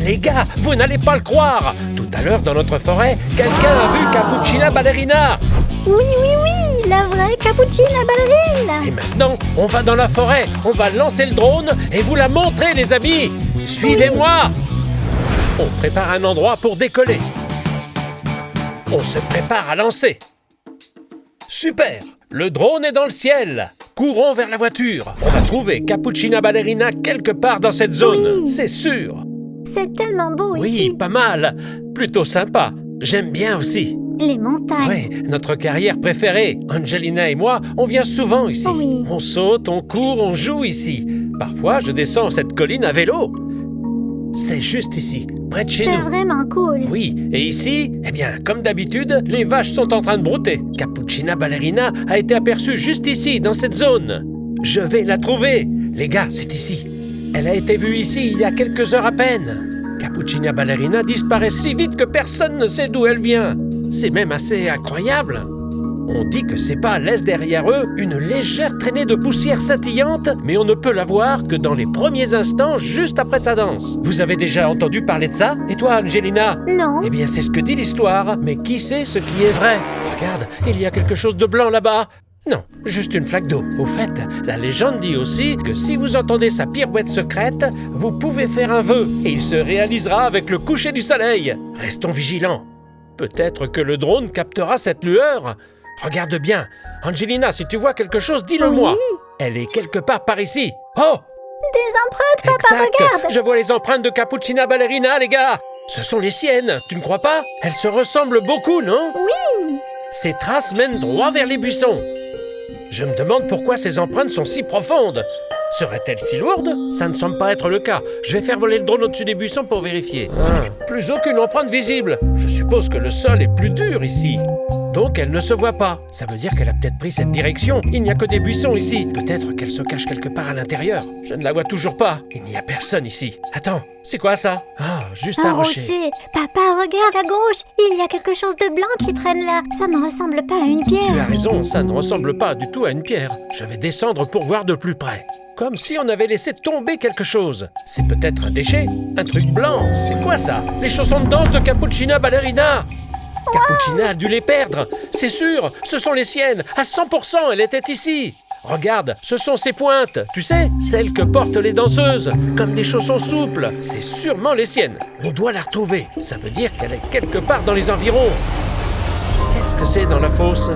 Les gars, vous n'allez pas le croire. Tout à l'heure, dans notre forêt, quelqu'un a vu Cappuccina Ballerina. Oui, la vraie Cappuccina Ballerina. Et maintenant, on va dans la forêt, on va lancer le drone et vous la montrer, les amis. Suivez-moi. On prépare un endroit pour décoller. On se prépare à lancer. Super! Le drone est dans le ciel. Courons vers la voiture. On va trouver Cappuccina Ballerina quelque part dans cette zone. Oui. C'est sûr. C'est tellement beau Oui, ici. pas mal. Plutôt sympa. J'aime bien aussi. Les montagnes. Oui, notre carrière préférée. Angelina et moi, on vient souvent ici. Oui. On saute, on court, on joue ici. Parfois, je descends cette colline à vélo. C'est juste ici, près de chez C'est nous. vraiment cool. Oui, et ici, eh bien, comme d'habitude, les vaches sont en train de brouter. Cappuccina Ballerina a été aperçue juste ici, dans cette zone. Je vais la trouver. Les gars, c'est ici. Elle a été vue ici il y a quelques heures à peine. Cappuccina Ballerina disparaît si vite que personne ne sait d'où elle vient. C'est même assez incroyable. On dit que ses pas laissent derrière eux une légère traînée de poussière scintillante, mais on ne peut la voir que dans les premiers instants, juste après sa danse. Vous avez déjà entendu parler de ça? Et toi, Angelina? Non. Eh bien, c'est ce que dit l'histoire, mais qui sait ce qui est vrai? Regarde, il y a quelque chose de blanc là-bas. Non, juste une flaque d'eau. Au fait, la légende dit aussi que si vous entendez sa pirouette secrète, vous pouvez faire un vœu, et il se réalisera avec le coucher du soleil. Restons vigilants. Peut-être que le drone captera cette lueur. Regarde bien. Angelina, si tu vois quelque chose, dis-le-moi. Oui. Elle est quelque part par ici. Oh! Des empreintes, papa, Exact. regarde. Je vois les empreintes de Cappuccina Ballerina, les gars. Ce sont les siennes, tu ne crois pas? Elles se ressemblent beaucoup, non? Oui. Ces traces mènent droit vers les buissons. Je me demande pourquoi ces empreintes sont si profondes. Seraient-elles si lourdes? Ça ne semble pas être le cas. Je vais faire voler le drone au-dessus des buissons pour vérifier. Plus aucune empreinte visible. Je suppose que le sol est plus dur ici. Donc elle ne se voit pas. Ça veut dire qu'elle a peut-être pris cette direction. Il n'y a que des buissons ici. Peut-être qu'elle se cache quelque part à l'intérieur. Je ne la vois toujours pas. Il n'y a personne ici. Attends, c'est quoi ça? Ah, juste un rocher. Papa, regarde à gauche. Il y a quelque chose de blanc qui traîne là. Ça ne ressemble pas à une Tu pierre. as raison, ça ne ressemble pas du tout à une pierre. Je vais descendre pour voir de plus près. Comme si on avait laissé tomber quelque chose. C'est peut-être un déchet? Un truc blanc? C'est quoi ça? Les chaussons de danse de Cappuccina Ballerina! Cappuccina a dû les perdre. C'est sûr, ce sont les siennes. À 100%, elle était ici. Regarde, ce sont ses pointes. Tu sais, celles que portent les danseuses. Comme des chaussons souples. C'est sûrement les siennes. On doit la retrouver. Ça veut dire qu'elle est quelque part dans les environs. Qu'est-ce que c'est dans la fosse?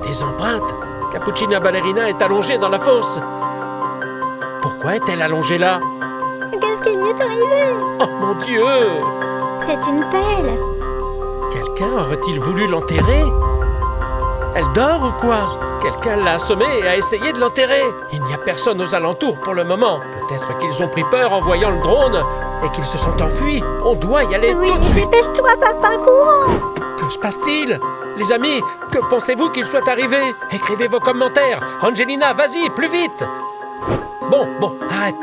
Des empreintes. Cappuccina Ballerina est allongée dans la fosse. Pourquoi est-elle allongée là? Qu'est-ce qui lui est arrivé? Oh mon Dieu! C'est une pelle. Quelqu'un aurait-il voulu l'enterrer? Elle dort ou quoi? Quelqu'un l'a assommée et a essayé de l'enterrer. Il n'y a personne aux alentours pour le moment. Peut-être qu'ils ont pris peur en voyant le drone et qu'ils se sont enfuis. On doit y aller Oui, tout de suite. dépêche-toi, papa, courons. Que se passe-t-il? Les amis, que pensez-vous qu'il soit arrivé? Écrivez vos commentaires. Angelina, vas-y, plus vite! Bon, arrête.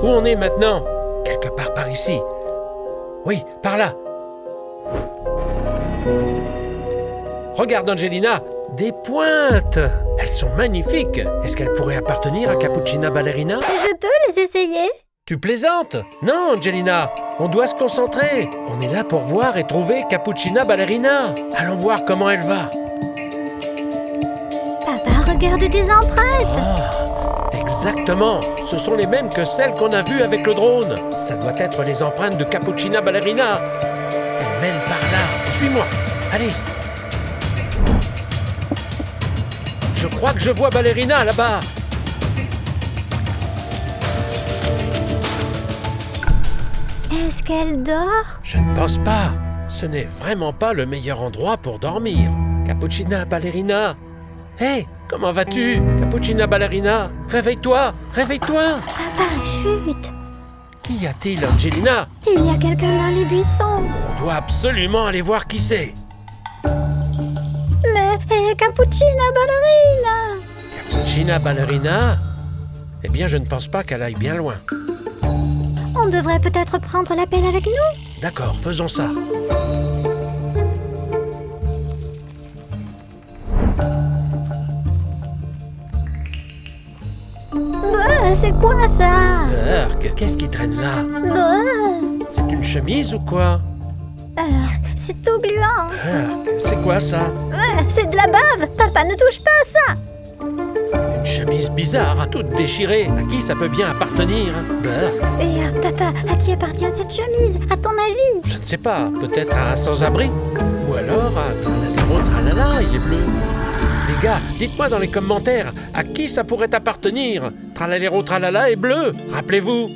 Où on est maintenant? Quelque part par ici. Oui, par là. Regarde, Angelina, des pointes. Elles sont magnifiques. Est-ce qu'elles pourraient appartenir à Cappuccina Ballerina? Je peux les essayer? Tu plaisantes? Non, Angelina, on doit se concentrer. On est là pour voir et trouver Cappuccina Ballerina. Allons voir comment elle va. Papa, regarde des empreintes. Exactement, ce sont les mêmes que celles qu'on a vues avec le drone. Ça doit être les empreintes de Cappuccina Ballerina. Elle mène par là. Suis-moi. Allez. Je crois que je vois Ballerina là-bas. Est-ce qu'elle dort? Je ne pense pas. Ce n'est vraiment pas le meilleur endroit pour dormir. Cappuccina Ballerina. Hé, comment vas-tu, Cappuccina Ballerina? Réveille-toi, réveille-toi. Papa, chut. Qu'y a-t-il, Angelina? Il y a quelqu'un dans les buissons. On doit absolument aller voir qui c'est. Mais Cappuccina Ballerina. Cappuccina Ballerina? Eh bien, je ne pense pas qu'elle aille bien loin. On devrait peut-être prendre l'appel avec nous. D'accord, faisons ça. C'est quoi ça? Urk, qu'est-ce qui traîne là? chemise ou quoi? C'est tout gluant. C'est quoi ça? C'est de la bave. Papa, ne touche pas à ça. Une chemise bizarre, toute déchirée. À qui ça peut bien appartenir? Et papa, à qui appartient cette chemise, à ton avis? Je ne sais pas, peut-être à un sans-abri? Ou alors à Tralalero Tralala, il est bleu. Les gars, dites-moi dans les commentaires, à qui ça pourrait appartenir? Tralalero Tralala est bleu, rappelez-vous.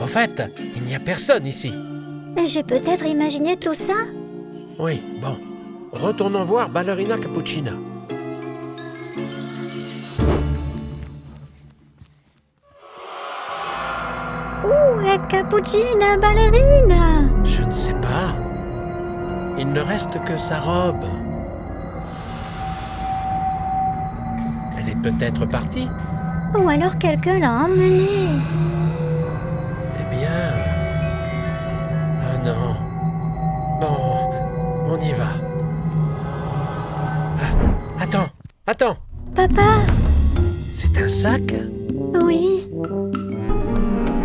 En fait, il n'y a personne ici. J'ai peut-être imaginé tout ça. Oui, bon. Retournons voir Ballerina Cappuccina. Où est Cappuccina Ballerina? Je ne sais pas. Il ne reste que sa robe. Elle est peut-être partie. Ou alors quelqu'un l'a emmenée. Eh bien... Ah non. Bon, on y va. Attends. Papa? C'est un sac? Oui.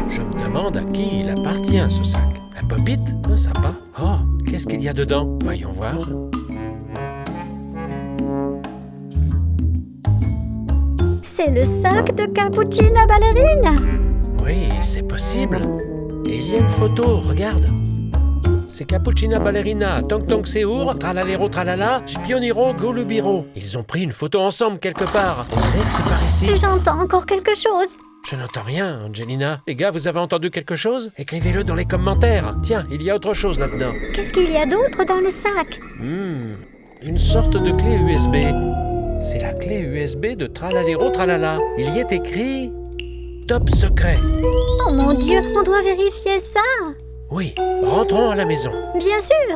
Je me demande à qui il appartient, ce sac. Un pop-it? Sympa. Oh, qu'est-ce qu'il y a dedans? Voyons voir. C'est le sac de Cappuccina Ballerina. Oui, c'est possible. Et il y a une photo, regarde. C'est Cappuccina Ballerina, Tong Tong Seur, Tralalero Tralala, Spioniro Golubiro. Ils ont pris une photo ensemble quelque part. On dirait que c'est par ici. J'entends encore quelque chose. Je n'entends rien, Angelina. Les gars, vous avez entendu quelque chose? Écrivez-le dans les commentaires. Tiens, il y a autre chose là-dedans. Qu'est-ce qu'il y a d'autre dans le sac? Une sorte de clé USB. C'est la clé USB de Tralalero Tralala. Il y est écrit... Top secret. Oh mon Dieu, on doit vérifier ça. Oui, rentrons à la maison. Bien sûr.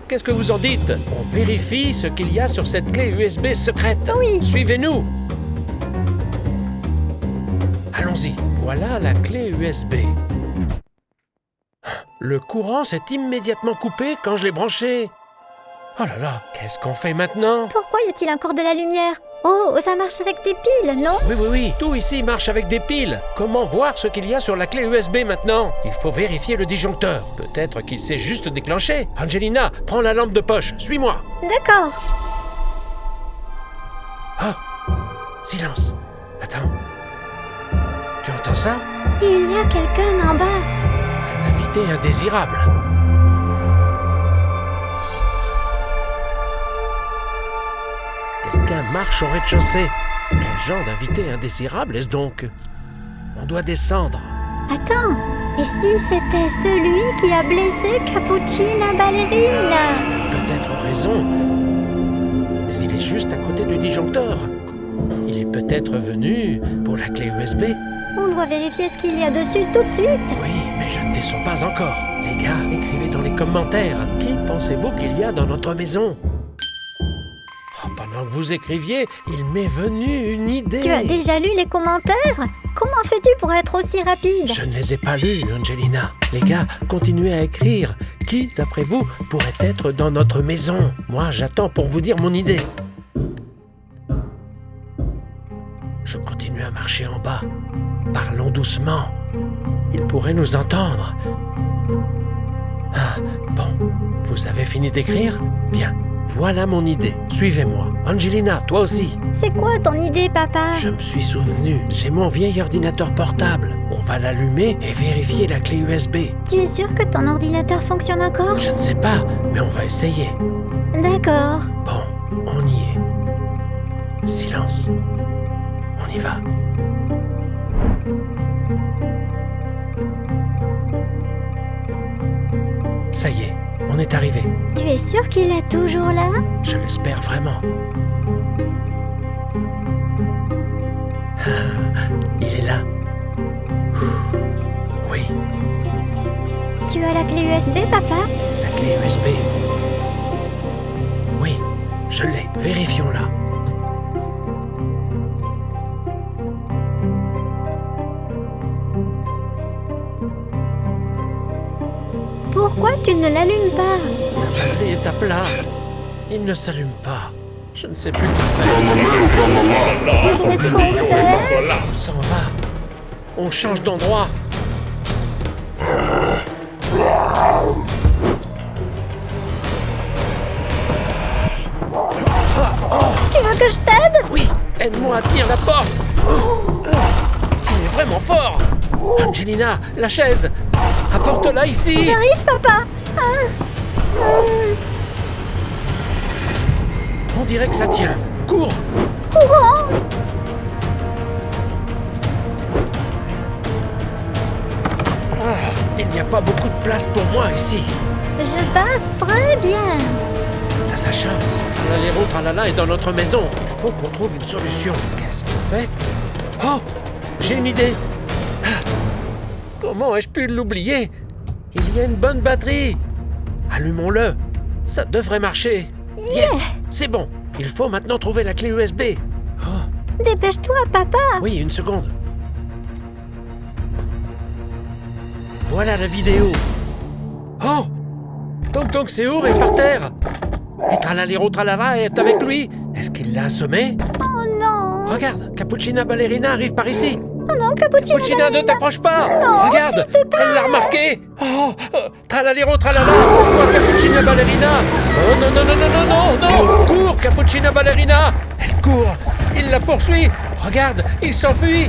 Qu'est-ce que vous en dites? On vérifie ce qu'il y a sur cette clé USB secrète. Oui. Suivez-nous. Allons-y. Voilà la clé USB. Le courant s'est immédiatement coupé quand je l'ai branché. Oh là là, qu'est-ce qu'on fait maintenant? Pourquoi y a-t-il encore de la lumière? Oh, ça marche avec des piles, non? Oui, tout ici marche avec des piles. Comment voir ce qu'il y a sur la clé USB maintenant? Il faut vérifier le disjoncteur. Peut-être qu'il s'est juste déclenché. Angelina, prends la lampe de poche, suis-moi. D'accord. Oh, silence. Attends. Tu entends ça? Il y a quelqu'un en bas. Un invité indésirable. Quelqu'un marche au rez-de-chaussée. Quel genre d'invité indésirable est-ce donc? On doit descendre. Attends, et si c'était celui qui a blessé Cappuccina Ballerina? Peut-être raison. Mais il est juste à côté du disjoncteur. Il est peut-être venu pour la clé USB. On doit vérifier ce qu'il y a dessus tout de suite. Oui, mais je ne descends pas encore. Les gars, écrivez dans les commentaires. Qui pensez-vous qu'il y a dans notre maison? Pendant que vous écriviez, il m'est venu une idée. Tu as déjà lu les commentaires? Comment fais-tu pour être aussi rapide? Je ne les ai pas lus, Angelina. Les gars, continuez à écrire. Qui, d'après vous, pourrait être dans notre maison? Moi, j'attends pour vous dire mon idée. Je continue à marcher en bas. Parlons doucement. Il pourrait nous entendre. Bon, vous avez fini d'écrire? Bien. Voilà mon idée. Suivez-moi. Angelina, toi aussi. C'est quoi ton idée, papa? Je me suis souvenu. J'ai mon vieil ordinateur portable. On va l'allumer et vérifier la clé USB. Tu es sûr que ton ordinateur fonctionne encore? Je ne sais pas, mais on va essayer. D'accord. Bon, on y est. Silence. On y va. Ça y est, on est arrivé. Tu es sûr qu'il est toujours là? Je l'espère vraiment. Il est là. Oui. Tu as la clé USB, papa? La clé USB. Oui, je l'ai. Vérifions-la. Pourquoi tu ne l'allumes pas? La batterie est à plat. Il ne s'allume pas. Je ne sais plus quoi faire. Qu'est-ce qu'on fait? On s'en va. On change d'endroit. Tu veux que je t'aide? Oui, aide-moi à tenir la porte. Il est vraiment fort. Angelina, la chaise. Apporte-la ici. J'arrive, papa. On dirait que ça tient. Cours. Courant. Il n'y a pas beaucoup de place pour moi ici. Je passe très bien. T'as la chance. Tralala, tralala est dans notre maison. Il faut qu'on trouve une solution. Qu'est-ce qu'on fait? Oh, j'ai une idée. Comment ai-je pu l'oublier? Il y a une bonne batterie. Allumons-le. Ça devrait marcher. Yes, c'est bon. Il faut maintenant trouver la clé USB. Oh, Dépêche-toi, papa. oui, une seconde. Voilà la vidéo. Oh! Tonk Sehur est par terre. Et Tralalero Tralala est avec lui. Est-ce qu'il l'a assommé? Oh non. Regarde, Cappuccina Ballerina arrive par ici. Oh non, Cappuccina. Cappuccina, ne t'approche pas. Non, Regarde, s'il te plaît. elle l'a remarqué. Oh, Tralalero Tralala, pourquoi Cappuccina Ballerina? Oh non, non, non, non, non, non, non. Cours, Cappuccina Ballerina. Elle court, il la poursuit. Regarde, il s'enfuit.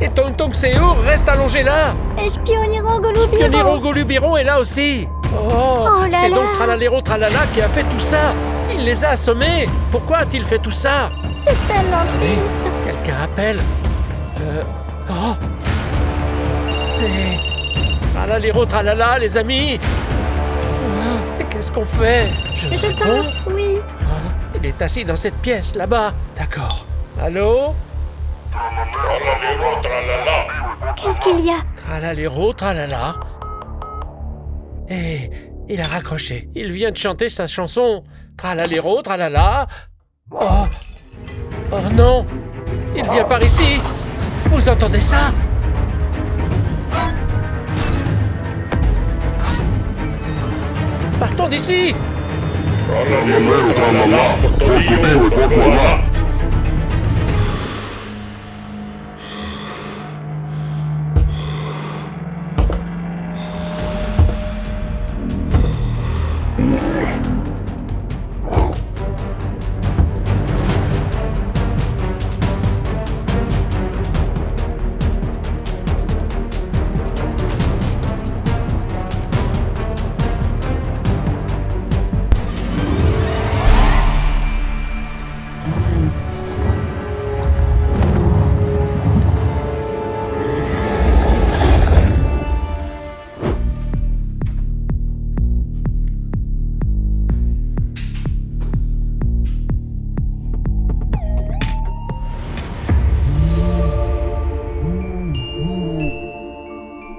Et Tonk Sehur reste allongé là. Et Spioniro Golubiro. Pioniro Golubiro est là aussi. Oh, Oh là c'est là. donc Tralalero Tralala qui a fait tout ça. Il les a assommés. Pourquoi a-t-il fait tout ça? C'est tellement triste. Quelqu'un appelle. Oh, c'est Tralalero Tralala, les amis. Et qu'est-ce qu'on fait? Je réponds. pense, oui. Il est assis dans cette pièce là-bas. D'accord. Allô? Tralalero, tralala. Qu'est-ce qu'il y a? Tralalero Tralala. Et il a raccroché. Il vient de chanter sa chanson. Tralalero Tralala. Oh. Oh non. Il vient par ici. Vous entendez ça? Partons d'ici. Tralalero, tralala. Portolio, portola.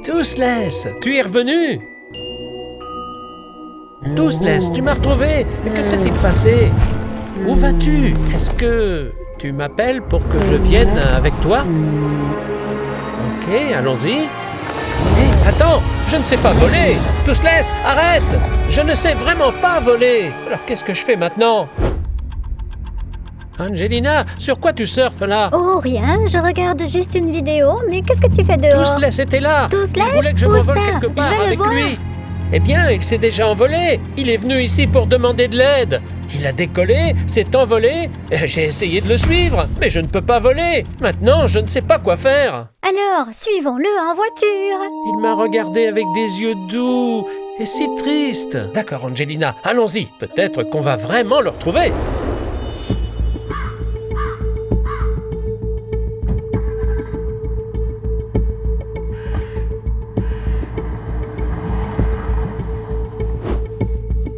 Toothless, tu es revenu? Toothless, tu m'as retrouvé. Mais que s'est-il passé? Où vas-tu? Est-ce que tu m'appelles pour que je vienne avec toi? Ok, allons-y. Hé, attends, je ne sais pas voler. Toothless, arrête! Je ne sais vraiment pas voler. Alors qu'est-ce que je fais maintenant? Angelina, sur quoi tu surfes là? Oh, rien, je regarde juste une vidéo, mais qu'est-ce que tu fais dehors? Toothless était là. Toothless? Il voulait que je Où m'envole ça? quelque part Je vais le avec voir. lui. Eh bien, il s'est déjà envolé. Il est venu ici pour demander de l'aide. Il a décollé, s'est envolé. J'ai essayé de le suivre, mais je ne peux pas voler. Maintenant, je ne sais pas quoi faire. Alors, suivons-le en voiture. Il m'a regardé avec des yeux doux et si tristes. D'accord, Angelina, allons-y. Peut-être qu'on va vraiment le retrouver.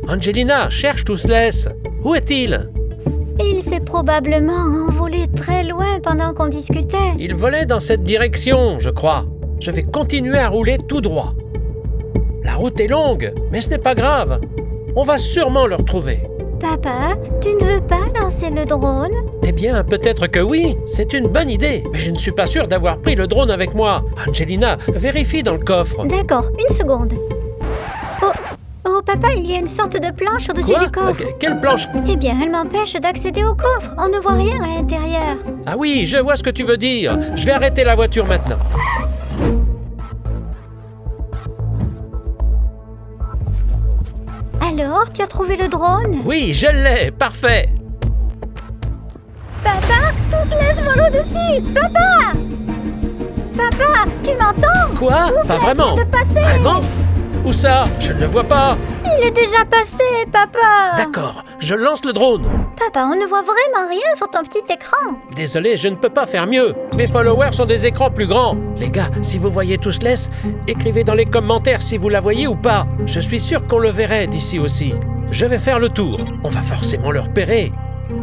Angelina, cherche Toothless. Où est-il? Il s'est probablement envolé très loin pendant qu'on discutait. Il volait dans cette direction, je crois. Je vais continuer à rouler tout droit. La route est longue, mais ce n'est pas grave. On va sûrement le retrouver. Papa, tu ne veux pas lancer le drone? Eh bien, peut-être que oui, c'est une bonne idée. Mais je ne suis pas sûr d'avoir pris le drone avec moi. Angelina, vérifie dans le coffre. D'accord, une seconde. Oh, papa, il y a une sorte de planche au-dessus Quoi? du coffre. Quelle planche? Eh bien, elle m'empêche d'accéder au coffre. On ne voit rien à l'intérieur. Ah oui, je vois ce que tu veux dire. Je vais arrêter la voiture maintenant. Alors, tu as trouvé le drone? Oui, je l'ai, parfait. Papa, tous laisse voler au-dessus. Papa! Papa, tu m'entends? Quoi? Tous Pas laisse vraiment. vient de passer. Vraiment? Où ça? Je ne le vois pas. Il est déjà passé, papa. D'accord, je lance le drone. Papa, on ne voit vraiment rien sur ton petit écran. Désolé, je ne peux pas faire mieux. Mes followers sont des écrans plus grands. Les gars, si vous voyez tous laisse, écrivez dans les commentaires si vous la voyez ou pas. Je suis sûr qu'on le verrait d'ici aussi. Je vais faire le tour. On va forcément le repérer.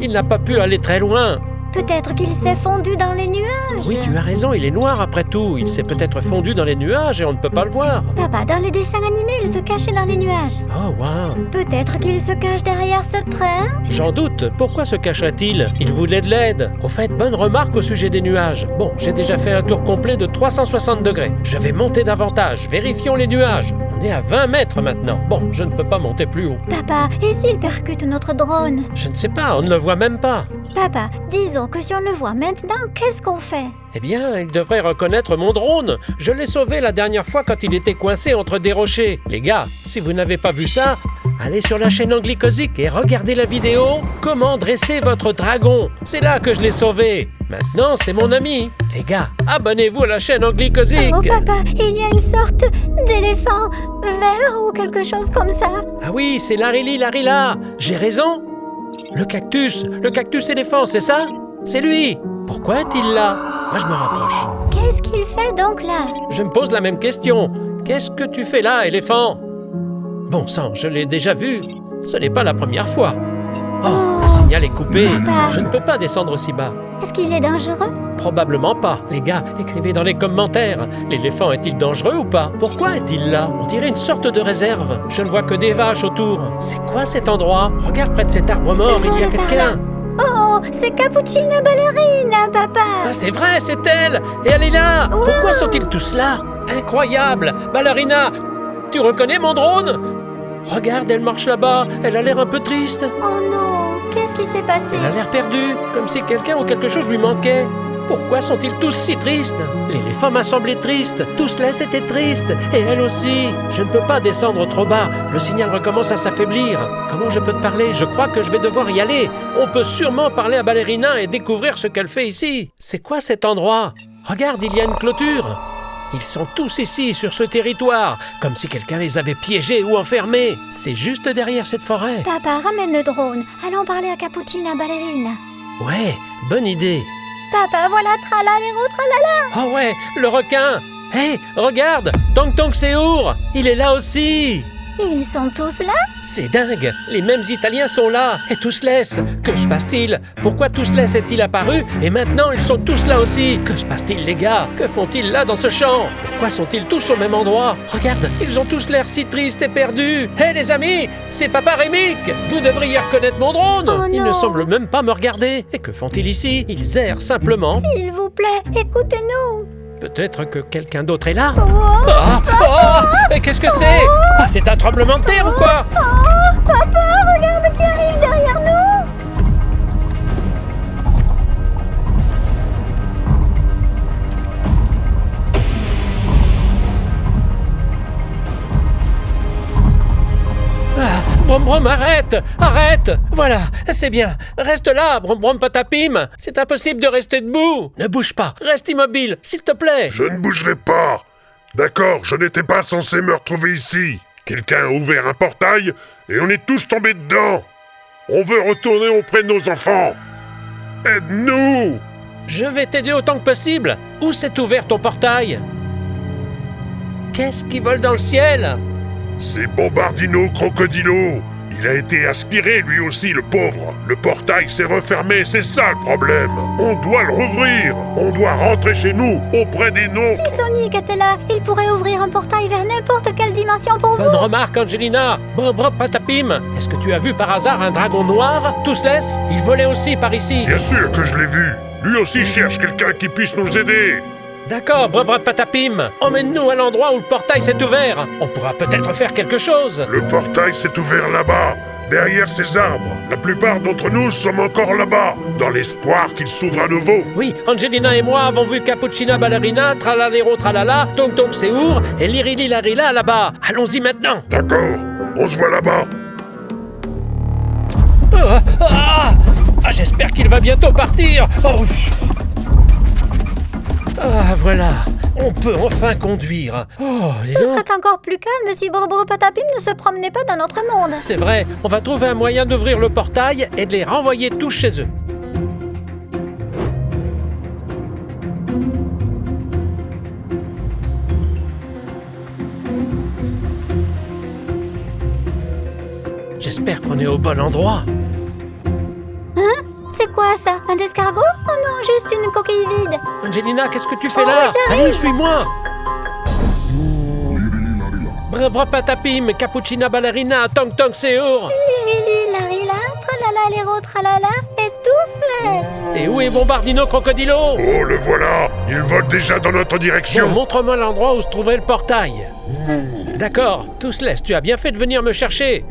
Il n'a pas pu aller très loin. Peut-être qu'il s'est fondu dans les nuages. Oui, tu as raison, il est noir après tout. Il s'est peut-être fondu dans les nuages et on ne peut pas le voir. Papa, dans les dessins animés, il se cachait dans les nuages. Oh, wow. Peut-être qu'il se cache derrière ce train. J'en doute. Pourquoi se cacherait-il? Il voulait de l'aide. Au fait, bonne remarque au sujet des nuages. Bon, j'ai déjà fait un tour complet de 360 degrés. Je vais monter davantage. Vérifions les nuages. On est à 20 mètres maintenant. Bon, je ne peux pas monter plus haut. Papa, et s'il percute notre drone? Je ne sais pas, on ne le voit même pas. Papa, disons que si on le voit maintenant, qu'est-ce qu'on fait? Eh bien, il devrait reconnaître mon drone. Je l'ai sauvé la dernière fois quand il était coincé entre des rochers. Les gars, si vous n'avez pas vu ça, allez sur la chaîne Anglicosic et regardez la vidéo « Comment dresser votre dragon ». C'est là que je l'ai sauvé. Maintenant, c'est mon ami. Les gars, abonnez-vous à la chaîne Anglicosic. Oh papa, il y a une sorte d'éléphant vert ou quelque chose comme ça. Ah oui, c'est Larili Larila. J'ai raison. Le cactus éléphant, c'est ça? C'est lui. Pourquoi est-il là? Moi, je me rapproche. Qu'est-ce qu'il fait donc là? Je me pose la même question. Qu'est-ce que tu fais là, éléphant? Bon sang, je l'ai déjà vu. Ce n'est pas la première fois. Oh, le signal est coupé. Papa. Je ne peux pas descendre aussi bas. Est-ce qu'il est dangereux? Probablement pas. Les gars, écrivez dans les commentaires. L'éléphant est-il dangereux ou pas? Pourquoi est-il là? On dirait une sorte de réserve. Je ne vois que des vaches autour. C'est quoi cet endroit? Regarde près de cet arbre mort, il y a Voilà par quelqu'un. là. Oh, c'est Cappuccina Ballerina, papa. Ah, c'est vrai, c'est elle! Et elle est là! Wow. Pourquoi sont-ils tous là? Incroyable! Ballerina, tu reconnais mon drone? Regarde, elle marche là-bas. Elle a l'air un peu triste. Oh non, qu'est-ce qui s'est passé? Elle a l'air perdue, comme si quelqu'un ou quelque chose lui manquait. Pourquoi sont-ils tous si tristes? L'éléphant m'a semblé triste. Tous là, c'était triste. Et elle aussi. Je ne peux pas descendre trop bas. Le signal recommence à s'affaiblir. Comment je peux te parler? Je crois que je vais devoir y aller. On peut sûrement parler à Ballerina et découvrir ce qu'elle fait ici. C'est quoi cet endroit? Regarde, il y a une clôture. Ils sont tous ici, sur ce territoire, comme si quelqu'un les avait piégés ou enfermés. C'est juste derrière cette forêt. Papa, ramène le drone. Allons parler à Cappuccina Ballerina. Ouais, bonne idée. Papa, voilà Tralalero Tralala. Oh ouais, le requin! Hé, regarde! Tong Tong Seur! Il est là aussi! Ils sont tous là? C'est dingue! Les mêmes Italiens sont là! Et Toothless! Que se passe-t-il? Pourquoi Toothless est-il apparu? Et maintenant, ils sont tous là aussi! Que se passe-t-il, les gars? Que font-ils là dans ce champ? Pourquoi sont-ils tous au même endroit? Regarde, ils ont tous l'air si tristes et perdus! Hé, les amis! C'est Papa Rémic! Vous devriez reconnaître mon drone! Oh Ils ne non. semblent même pas me regarder! Et que font-ils ici? Ils errent simplement! S'il vous plaît, écoutez-nous. Peut-être que quelqu'un d'autre est là? Oh, Ah! Oh! Mais qu'est-ce que c'est? Ah, c'est un tremblement de terre ou quoi? oh, papa, regarde qui arrive derrière nous. Ah, Brom Brom, arrête! Arrête! Voilà, c'est bien. Reste là, Brom Brom Patapim. C'est impossible de rester debout. Ne bouge pas. Reste immobile, s'il te plaît. Je ne bougerai pas. D'accord, je n'étais pas censé me retrouver ici. Quelqu'un a ouvert un portail et on est tous tombés dedans. On veut retourner auprès de nos enfants. Aide-nous! Je vais t'aider autant que possible. Où s'est ouvert ton portail? Qu'est-ce qui vole dans le ciel? C'est Bombardino Crocodilo. Il a été aspiré lui aussi, le pauvre. Le portail s'est refermé, c'est ça le problème. On doit le rouvrir. On doit rentrer chez nous, auprès des nôtres. Si Sonic était là, il pourrait ouvrir un portail vers n'importe quelle dimension pour vous. Bonne remarque, Angelina. Brom Brom Patapim. Est-ce que tu as vu par hasard un dragon noir? Toothless? Il volait aussi par ici. Bien sûr que je l'ai vu. Lui aussi cherche quelqu'un qui puisse nous aider. D'accord, Patapim, emmène-nous à l'endroit où le portail s'est ouvert. On pourra peut-être faire quelque chose. Le portail s'est ouvert là-bas, derrière ces arbres. La plupart d'entre nous sommes encore là-bas, dans l'espoir qu'il s'ouvre à nouveau. Oui, Angelina et moi avons vu Cappuccina Ballerina, Tralalero Tralala, Tong Tong Seur et Lirili Larila là-bas. Allons-y maintenant. D'accord, on se voit là-bas. J'espère qu'il va bientôt partir. Voilà, on peut enfin conduire. Ce serait encore plus calme si Patapim ne se promenait pas dans notre monde. C'est vrai, on va trouver un moyen d'ouvrir le portail et de les renvoyer tous chez eux. J'espère qu'on est au bon endroit. C'est quoi ça? Un escargot? Oh non, juste une coquille vide. Angelina, qu'est-ce que tu fais là? j'arrive. Allez, suis-moi. Patapim, Cappuccina Ballerina, Tong Tong Seur. Lirili, larila, tralala, lero, tralala, et tous laisse. Et où est Bombardino Crocodilo? Oh, le voilà. Il vole déjà dans notre direction. Bon, montre-moi l'endroit où se trouvait le portail. D'accord, Toothless, tu as bien fait de venir me chercher.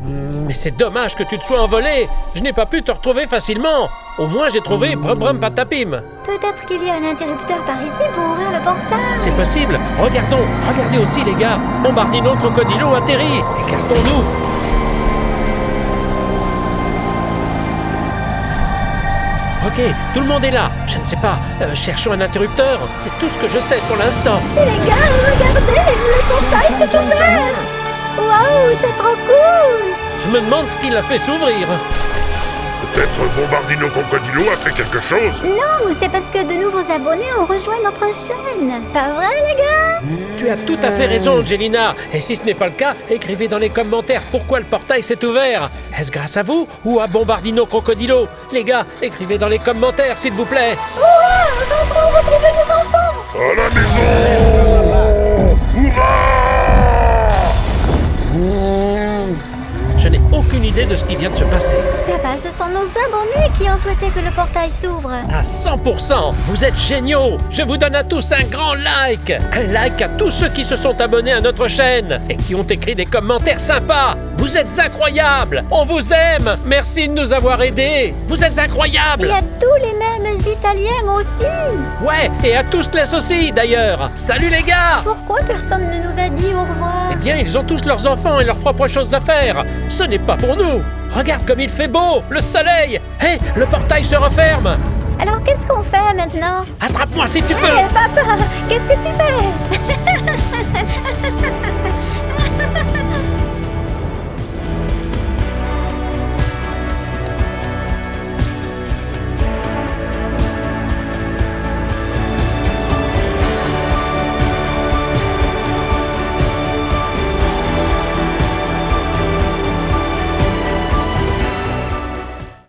Mais c'est dommage que tu te sois envolé. Je n'ai pas pu te retrouver facilement. Au moins, j'ai trouvé Patapim. Peut-être qu'il y a un interrupteur par ici pour ouvrir le portail. C'est possible. Regardez aussi les gars. Bombardino Crocodilo atterrit. Écartons-nous. Ok, tout le monde est là. Je ne sais pas. Cherchons un interrupteur. C'est tout ce que je sais pour l'instant. Les gars, regardez, le portail s'est ouvert. Waouh, c'est trop cool. Je me demande ce qui l'a fait s'ouvrir. Peut-être Bombardino Crocodilo a fait quelque chose. Non, c'est parce que de nouveaux abonnés ont rejoint notre chaîne. Pas vrai, les gars? Tu as tout à fait raison, Angelina. Et si ce n'est pas le cas, écrivez dans les commentaires pourquoi le portail s'est ouvert. Est-ce grâce à vous ou à Bombardino Crocodilo? Les gars, écrivez dans les commentaires, s'il vous plaît. Rentrons retrouver nos enfants. À la maison. Hurrah! Je n'ai aucune idée de ce qui vient de se passer. Papa, ce sont nos abonnés qui ont souhaité que le portail s'ouvre. À 100%, vous êtes géniaux. Je vous donne à tous un grand like. Un like à tous ceux qui se sont abonnés à notre chaîne et qui ont écrit des commentaires sympas. Vous êtes incroyables. On vous aime. Merci de nous avoir aidés. Vous êtes incroyables. Et à tous les mêmes Italiens aussi. Ouais, et à tous les aussi d'ailleurs. Salut les gars. Pourquoi personne ne nous a dit au revoir? Eh bien, ils ont tous leurs enfants et leurs propres choses à faire. Ce n'est pas pour nous. Regarde comme il fait beau, le soleil. Hé, le portail se referme. Alors qu'est-ce qu'on fait maintenant? Attrape-moi si tu peux. Hé, papa, qu'est-ce que tu fais?